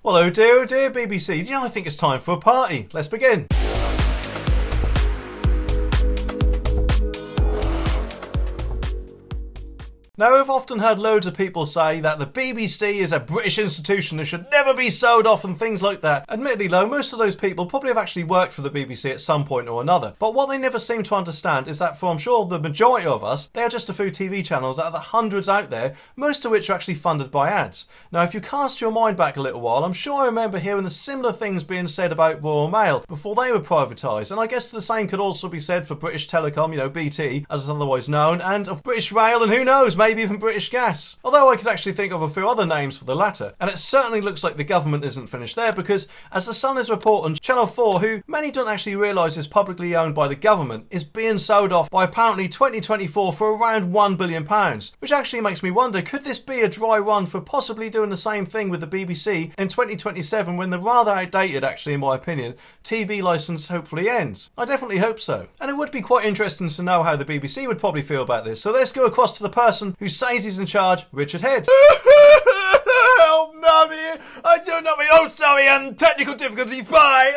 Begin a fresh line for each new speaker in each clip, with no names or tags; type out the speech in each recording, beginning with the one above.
Well, oh dear BBC, you know, I think it's time for a party. Let's begin. Now, I've often heard loads of people say that the BBC is a British institution and should never be sold off and things like that. Admittedly though, most of those people probably have actually worked for the BBC at some point or another. But what they never seem to understand is that for, I'm sure, the majority of us, they are just a few TV channels out of the hundreds out there, most of which are actually funded by ads. Now, if you cast your mind back a little while, I'm sure I remember hearing the similar things being said about Royal Mail before they were privatised. And I guess the same could also be said for British Telecom, you know, BT, as it's otherwise known, and of British Rail, and who knows, maybe even British Gas. Although I could actually think of a few other names for the latter. And it certainly looks like the government isn't finished there, because as the Sun is reporting, Channel 4, who many don't actually realise is publicly owned by the government, is being sold off by apparently 2024 for around £1 billion. Which actually makes me wonder, could this be a dry run for possibly doing the same thing with the BBC in 2027 when the rather outdated, actually in my opinion, TV licence hopefully ends? I definitely hope so. And it would be quite interesting to know how the BBC would probably feel about this. So let's go across to the person who says he's in charge, Richard Head.
Oh, mummy, I do not mean. Oh, sorry, technical difficulties. Bye.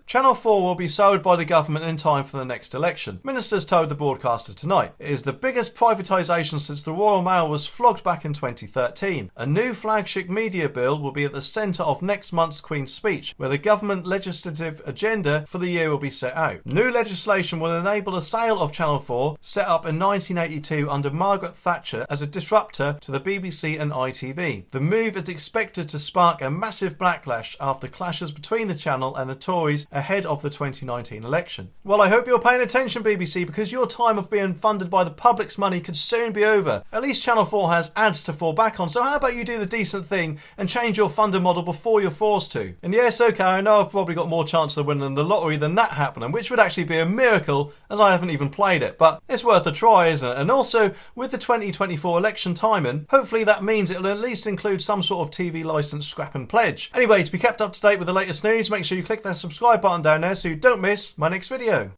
Channel 4 will be sold by the government in time for the next election. Ministers told the broadcaster tonight. It is the biggest privatisation since the Royal Mail was flogged back in 2013. A new flagship media bill will be at the centre of next month's Queen's speech, where the government legislative agenda for the year will be set out. New legislation will enable the sale of Channel 4, set up in 1982 under Margaret Thatcher as a disruptor to the BBC and ITV. The move is expected to spark a massive backlash after clashes between the channel and the Tories ahead of the 2019 election. Well, I hope you're paying attention, BBC, because your time of being funded by the public's money could soon be over. At least Channel 4 has ads to fall back on, so how about you do the decent thing and change your funder model before you're forced to? And yes, okay, I know I've probably got more chance of winning the lottery than that happening, which would actually be a miracle as I haven't even played it, but it's worth a try, isn't it? And also, with the 2024 election timing, hopefully that means it'll at least include some sort of TV licence scrap and pledge. Anyway, to be kept up to date with the latest news, make sure you click that subscribe button down there so you don't miss my next video.